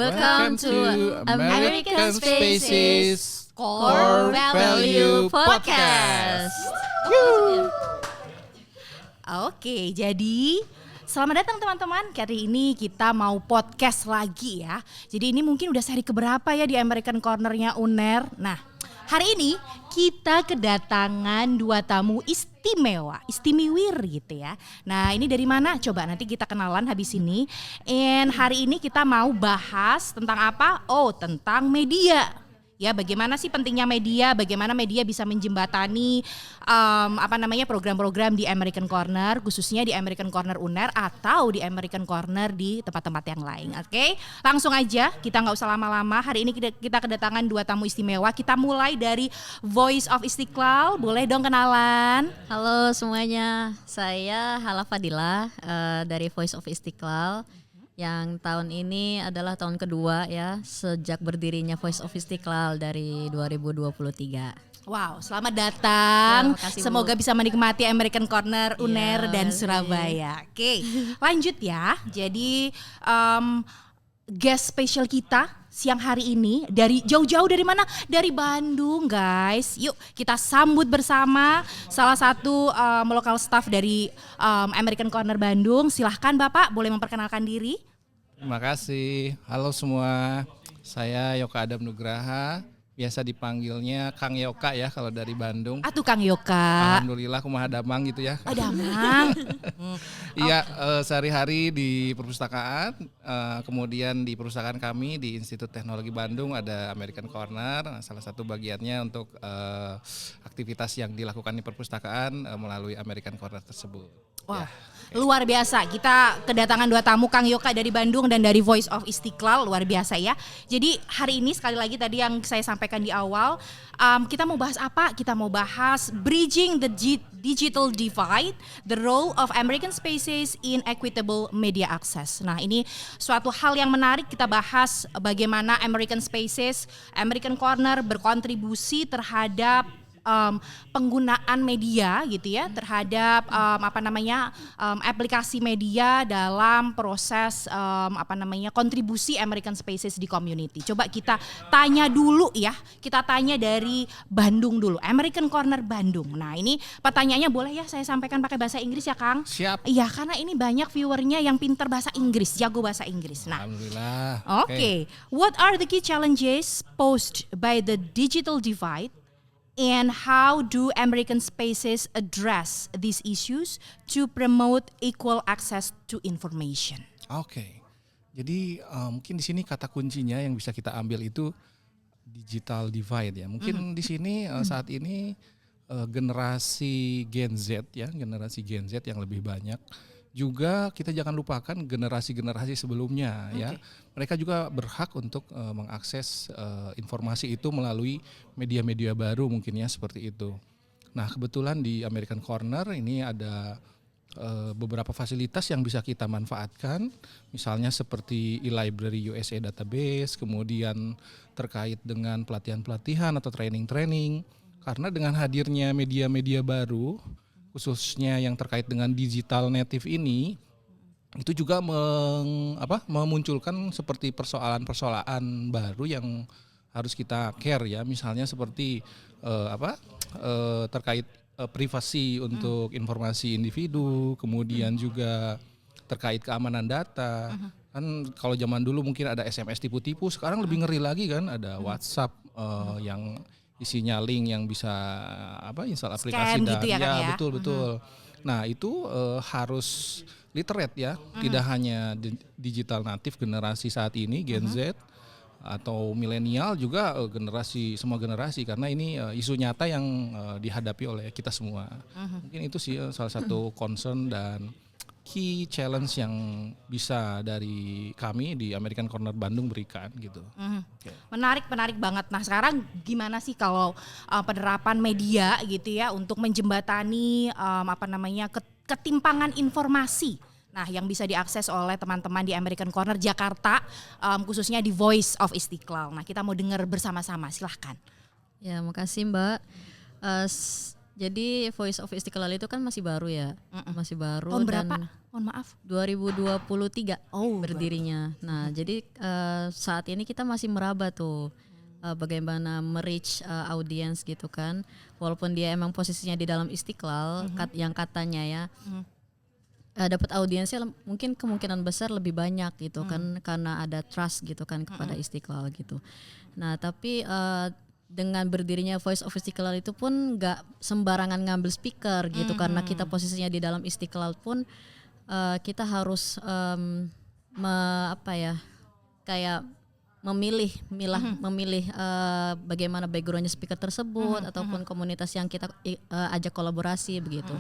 Welcome to American Spaces Core Value Podcast. Oke, jadi selamat datang teman-teman. Kali ini kita mau podcast lagi ya. Jadi ini mungkin udah seri keberapa ya di American Corner-nya UNER. Nah, hari ini kita kedatangan dua tamu istimewir gitu ya. Nah, ini dari mana? Coba nanti kita kenalan habis ini. And hari ini kita mau bahas tentang apa? Oh, tentang media. Ya, bagaimana sih pentingnya media, bagaimana media bisa menjembatani program-program di American Corner, khususnya di American Corner UNER atau di American Corner di tempat-tempat yang lain. Oke, langsung aja, kita nggak usah lama-lama. Hari ini kita kedatangan dua tamu istimewa. Kita mulai dari Voice of Istiqlal. Boleh dong kenalan? Halo semuanya, saya Hala Fadila dari Voice of Istiqlal. Yang tahun ini adalah tahun kedua ya sejak berdirinya Voice of Istiqlal dari 2023. Wow, selamat datang. Kasih, semoga bisa menikmati American Corner UNER dan iya. Surabaya. Oke, lanjut ya. Jadi guest special kita siang hari ini dari jauh-jauh dari mana? Dari Bandung, guys. Yuk kita sambut bersama salah satu local staff dari American Corner Bandung. Silahkan Bapak, boleh memperkenalkan diri? Terima kasih. Halo semua. Saya Yoka Adam Nugraha. Biasa dipanggilnya Kang Yoka ya kalau dari Bandung. Kang Yoka. Alhamdulillah kumaha damang gitu ya. Damang. Iya, sehari-hari di perpustakaan, kemudian di perpustakaan kami di Institut Teknologi Bandung ada American Corner. Salah satu bagiannya untuk aktivitas yang dilakukan di perpustakaan melalui American Corner tersebut. Wow. Ya. Luar biasa, kita kedatangan dua tamu, Kang Yoka dari Bandung dan dari Voice of Istiqlal, luar biasa ya. Jadi hari ini sekali lagi tadi yang saya sampaikan di awal, kita mau bahas apa? Kita mau bahas Bridging the Digital Divide, the role of American Spaces in equitable media access. Nah, ini suatu hal yang menarik, kita bahas bagaimana American Spaces, American Corner berkontribusi terhadap penggunaan media gitu ya terhadap aplikasi media dalam proses kontribusi American Spaces di community. Coba kita tanya dulu ya, kita tanya dari Bandung dulu, American Corner Bandung. Nah, ini pertanyaannya boleh ya saya sampaikan pakai bahasa Inggris ya Kang? Siap. Iya, karena ini banyak viewernya yang pintar bahasa Inggris, jago bahasa Inggris. Nah, Alhamdulillah. Okay. What are the key challenges posed by the digital divide? And how do American Spaces address these issues to promote equal access to information? Oke. Jadi mungkin di sini kata kuncinya yang bisa kita ambil itu digital divide ya. Mungkin di sini saat ini generasi Gen Z ya, generasi Gen Z yang lebih banyak. Juga kita jangan lupakan generasi-generasi sebelumnya ya. Mereka juga berhak untuk mengakses informasi itu melalui media-media baru mungkin ya seperti itu. Nah, kebetulan di American Corner ini ada beberapa fasilitas yang bisa kita manfaatkan. Misalnya seperti e-library USA database, kemudian terkait dengan pelatihan-pelatihan atau training-training. Karena dengan hadirnya media-media baru, khususnya yang terkait dengan digital native ini, itu juga memunculkan seperti persoalan-persoalan baru yang harus kita care ya, misalnya seperti terkait privasi untuk informasi individu, kemudian juga terkait keamanan data. Kan kalau zaman dulu mungkin ada SMS tipu-tipu, sekarang lebih ngeri lagi kan, ada WhatsApp yang isinya link yang bisa install aplikasi dan gitu ya. Betul. Nah, itu harus literate ya, tidak hanya digital native generasi saat ini Gen Z atau milenial, juga semua generasi, karena ini isu nyata yang dihadapi oleh kita semua. Mungkin itu sih salah satu concern dan key challenge yang bisa dari kami di American Corner Bandung berikan gitu. Menarik banget. Nah, sekarang gimana sih kalau penerapan media gitu ya untuk menjembatani ketimpangan informasi. Nah, yang bisa diakses oleh teman-teman di American Corner Jakarta, khususnya di Voice of Istiqlal. Nah, kita mau dengar bersama-sama, silahkan. Ya, makasih Mbak. Jadi Voice of Istiqlal itu kan masih baru ya, masih baru. Tahun dan berapa? Mohon maaf. 2023 Oh, berdirinya. Nah, jadi saat ini kita masih meraba tuh bagaimana merich audience gitu kan. Walaupun dia emang posisinya di dalam Istiqlal, yang katanya ya dapat audiensnya mungkin kemungkinan besar lebih banyak gitu kan, karena ada trust gitu kan kepada Istiqlal gitu. Nah, tapi dengan berdirinya Voice of Istiqlal itu pun nggak sembarangan ngambil speaker gitu, karena kita posisinya di dalam Istiqlal pun kita harus kayak memilih bagaimana backgroundnya speaker tersebut ataupun komunitas yang kita ajak kolaborasi begitu.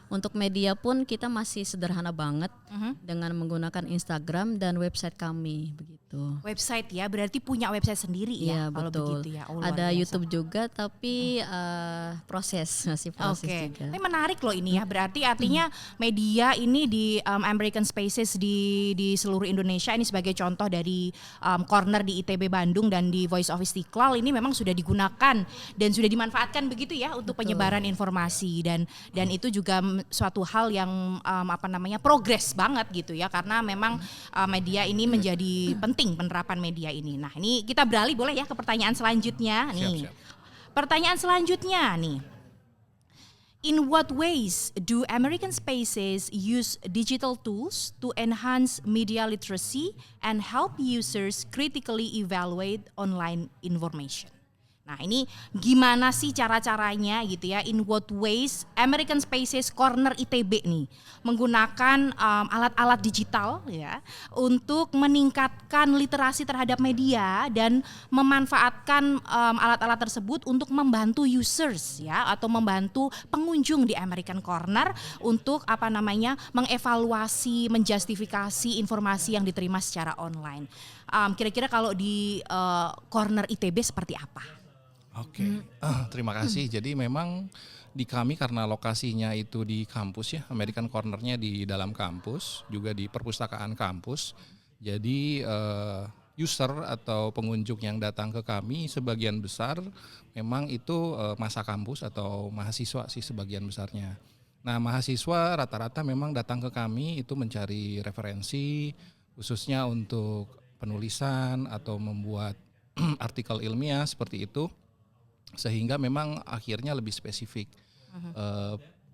Untuk media pun kita masih sederhana banget dengan menggunakan Instagram dan website kami begitu. Website ya, berarti punya website sendiri ya Iya, kalau betul. begitu ya. Oh, luar Ada biasa. YouTube juga tapi masih proses Oke, juga. ini menarik loh ini ya. Berarti artinya media ini di American Spaces di seluruh Indonesia ini sebagai contoh dari corner di ITB Bandung dan di Voice of Istiqlal ini memang sudah digunakan dan sudah dimanfaatkan begitu ya untuk penyebaran informasi dan itu juga suatu hal yang progres banget gitu ya, karena memang media ini menjadi penting penerapan media ini. Nah, ini kita beralih boleh ya ke pertanyaan selanjutnya nih. Siap. Pertanyaan selanjutnya nih. In what ways do American Spaces use digital tools to enhance media literacy and help users critically evaluate online information? Nah, ini gimana sih cara-caranya gitu ya, in what ways American Spaces Corner ITB nih menggunakan alat-alat digital ya untuk meningkatkan literasi terhadap media dan memanfaatkan alat-alat tersebut untuk membantu users ya atau membantu pengunjung di American Corner untuk mengevaluasi, menjustifikasi informasi yang diterima secara online. Kira-kira kalau di Corner ITB seperti apa? Oke, terima kasih. Jadi memang di kami karena lokasinya itu di kampus ya, American Corner-nya di dalam kampus, juga di perpustakaan kampus. Jadi user atau pengunjung yang datang ke kami sebagian besar memang itu masa kampus atau mahasiswa sih sebagian besarnya. Nah, mahasiswa rata-rata memang datang ke kami itu mencari referensi khususnya untuk penulisan atau membuat artikel ilmiah seperti itu. Sehingga memang akhirnya lebih spesifik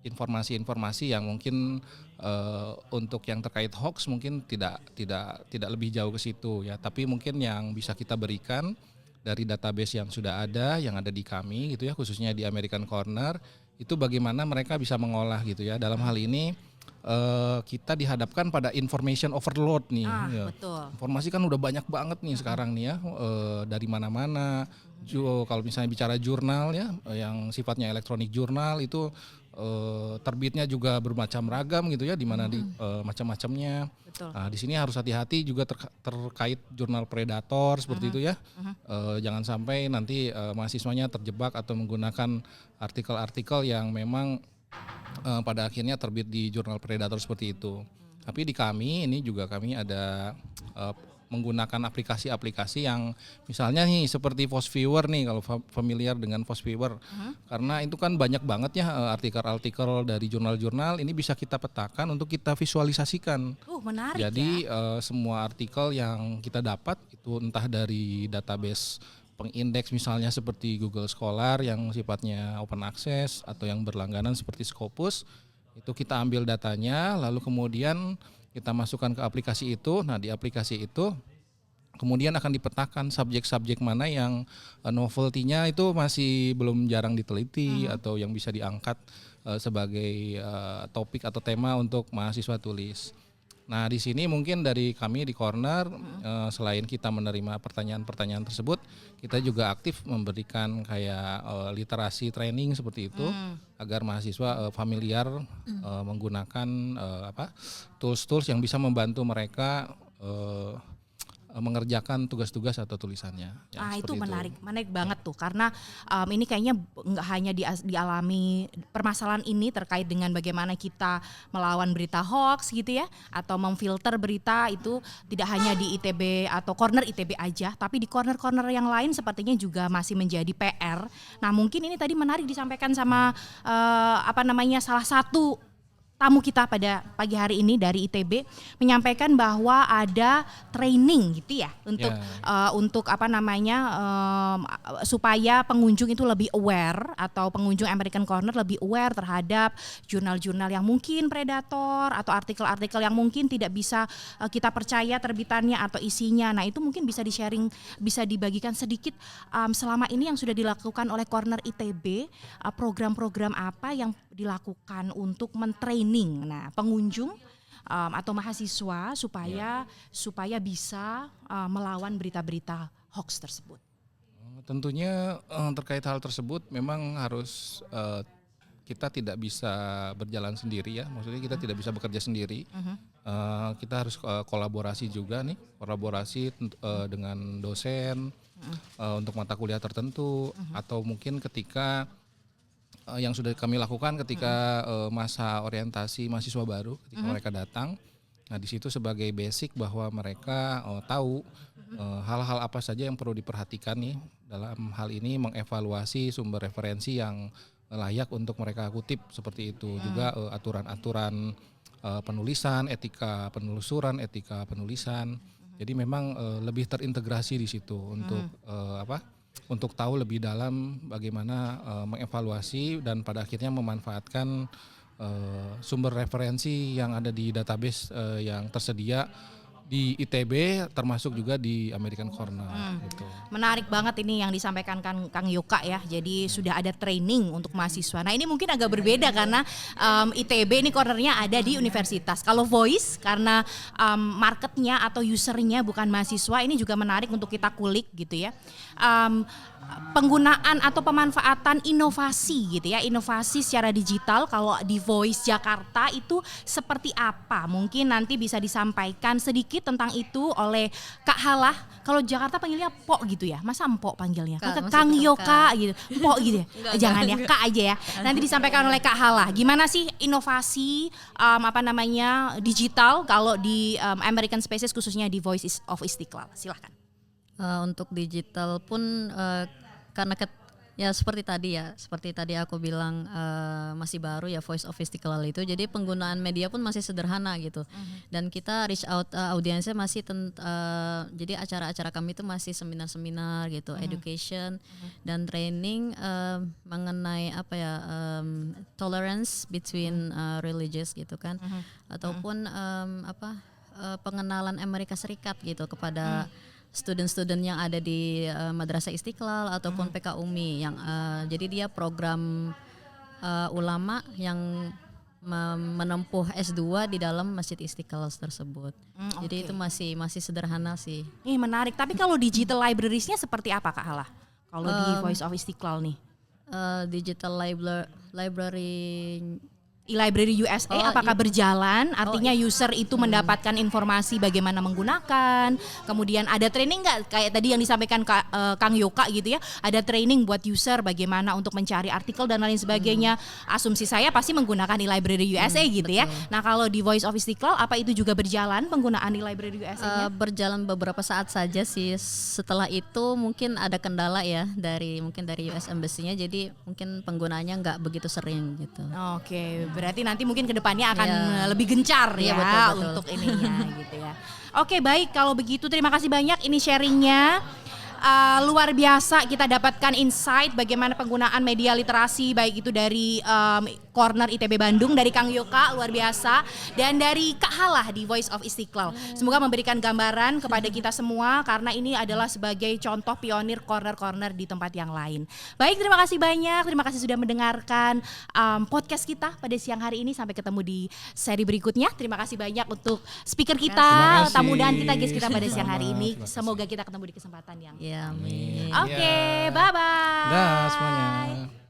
informasi-informasi yang mungkin untuk yang terkait hoax mungkin tidak lebih jauh ke situ ya, tapi mungkin yang bisa kita berikan dari database yang sudah ada yang ada di kami gitu ya, khususnya di American Corner itu bagaimana mereka bisa mengolah gitu ya. Dalam hal ini kita dihadapkan pada information overload nih ya. Betul. Informasi kan udah banyak banget nih sekarang nih ya, dari mana-mana. Kalau misalnya bicara jurnal ya, yang sifatnya elektronik jurnal itu terbitnya juga bermacam ragam gitu ya, di mana di macam-macamnya. Betul. Nah, di sini harus hati-hati juga terkait jurnal predator seperti itu ya. Jangan sampai nanti mahasiswanya terjebak atau menggunakan artikel-artikel yang memang pada akhirnya terbit di jurnal predator seperti itu. Tapi di kami ini juga kami ada menggunakan aplikasi-aplikasi yang misalnya nih seperti Fosviewer nih, kalau familiar dengan Fosviewer, karena itu kan banyak banget ya artikel-artikel dari jurnal-jurnal, ini bisa kita petakan untuk kita visualisasikan. Menarik. Jadi ya. semua artikel yang kita dapat itu entah dari database pengindeks misalnya seperti Google Scholar yang sifatnya open access atau yang berlangganan seperti Scopus, itu kita ambil datanya lalu kemudian kita masukkan ke aplikasi itu. Nah, di aplikasi itu kemudian akan dipetakan subjek-subjek mana yang novelty-nya itu masih belum jarang diteliti atau yang bisa diangkat sebagai topik atau tema untuk mahasiswa tulis. Nah, di sini mungkin dari kami di Corner selain kita menerima pertanyaan-pertanyaan tersebut, kita juga aktif memberikan kayak literasi training seperti itu agar mahasiswa familiar menggunakan tools-tools yang bisa membantu mereka mengerjakan tugas-tugas atau tulisannya. Ya, Itu seperti menarik banget tuh karena ini kayaknya nggak hanya dialami permasalahan ini terkait dengan bagaimana kita melawan berita hoax gitu ya atau memfilter berita itu tidak hanya di ITB atau corner ITB aja, tapi di corner-corner yang lain sepertinya juga masih menjadi PR. Nah mungkin ini tadi menarik disampaikan sama salah satu tamu kita pada pagi hari ini dari ITB menyampaikan bahwa ada training gitu ya untuk supaya pengunjung itu lebih aware atau pengunjung American Corner lebih aware terhadap jurnal-jurnal yang mungkin predator atau artikel-artikel yang mungkin tidak bisa kita percaya terbitannya atau isinya. Nah itu mungkin bisa di-sharing, bisa dibagikan sedikit selama ini yang sudah dilakukan oleh Corner ITB, program-program apa yang dilakukan untuk mentraining pengunjung atau mahasiswa supaya bisa melawan berita-berita hoax tersebut. Tentunya terkait hal tersebut memang harus kita tidak bisa berjalan sendiri ya, maksudnya kita tidak bisa bekerja sendiri. Kita harus kolaborasi juga nih, dengan dosen untuk mata kuliah tertentu atau mungkin ketika yang sudah kami lakukan ketika masa orientasi mahasiswa baru ketika mereka datang. Nah di situ sebagai basic bahwa mereka tahu hal-hal apa saja yang perlu diperhatikan nih dalam hal ini mengevaluasi sumber referensi yang layak untuk mereka kutip seperti itu. Juga aturan-aturan penulisan, etika penelusuran, etika penulisan. Jadi memang lebih terintegrasi di situ untuk tahu lebih dalam bagaimana mengevaluasi dan pada akhirnya memanfaatkan sumber referensi yang ada di database yang tersedia di ITB termasuk juga di American Corner. Gitu. Menarik banget ini yang disampaikan Kang Yoka ya. Jadi sudah ada training untuk mahasiswa. Nah ini mungkin agak berbeda karena ITB ini cornernya ada di universitas. Kalau Voice karena marketnya atau usernya bukan mahasiswa, ini juga menarik untuk kita kulik gitu ya. Penggunaan atau pemanfaatan inovasi gitu ya, inovasi secara digital kalau di Voice Jakarta itu seperti apa? Mungkin nanti bisa disampaikan sedikit tentang itu oleh Kak Halah. Kalau Jakarta panggilnya Pok gitu ya, masa Empok panggilnya? Kang Yoka gitu, Pok gitu ya? Jangan ya, Kak aja ya. Nanti disampaikan oleh Kak Halah. Gimana sih inovasi digital kalau di American Spaces khususnya di Voice of Istiqlal? Silahkan. Untuk digital pun karena seperti tadi aku bilang masih baru ya Voice of Istiqlal itu, jadi penggunaan media pun masih sederhana gitu. Dan kita reach out audiensnya masih jadi acara-acara kami itu masih seminar-seminar gitu, education dan training mengenai tolerance between religious gitu kan, ataupun pengenalan Amerika Serikat gitu kepada student-student yang ada di Madrasah Istiqlal ataupun PK UMI yang jadi dia program ulama yang menempuh S2 di dalam Masjid Istiqlal tersebut. Jadi itu masih sederhana sih. Menarik. Tapi kalau digital librariesnya seperti apa Kak Halah? Kalau di Voice of Istiqlal nih? Digital library E-Library USA apakah berjalan? Artinya user itu mendapatkan informasi bagaimana menggunakan. Kemudian ada training nggak? Kayak tadi yang disampaikan Kang Yoka gitu ya. Ada training buat user bagaimana untuk mencari artikel dan lain sebagainya. Asumsi saya pasti menggunakan E-Library USA gitu ya. Nah kalau di Voice of Istiqlal apa itu juga berjalan penggunaan E-Library USA-nya? Berjalan beberapa saat saja sih. Setelah itu mungkin ada kendala ya dari US Embassy-nya. Jadi mungkin penggunaannya nggak begitu sering gitu. Oke. Berarti nanti mungkin kedepannya akan lebih gencar ya betul. Untuk ininya gitu ya. Oke baik kalau begitu terima kasih banyak ini sharingnya. Luar biasa kita dapatkan insight bagaimana penggunaan media literasi baik itu dari Corner ITB Bandung dari Kang Yoka luar biasa dan dari Kak Halah di Voice of Istiqlal. Semoga memberikan gambaran kepada kita semua karena ini adalah sebagai contoh pionir corner-corner di tempat yang lain. Baik terima kasih banyak, terima kasih sudah mendengarkan podcast kita pada siang hari ini. Sampai ketemu di seri berikutnya. Terima kasih banyak untuk speaker kita, tamu dan guest kita pada siang hari ini. Semoga kita ketemu di kesempatan yang amin. Oke, bye-bye. Dah semuanya.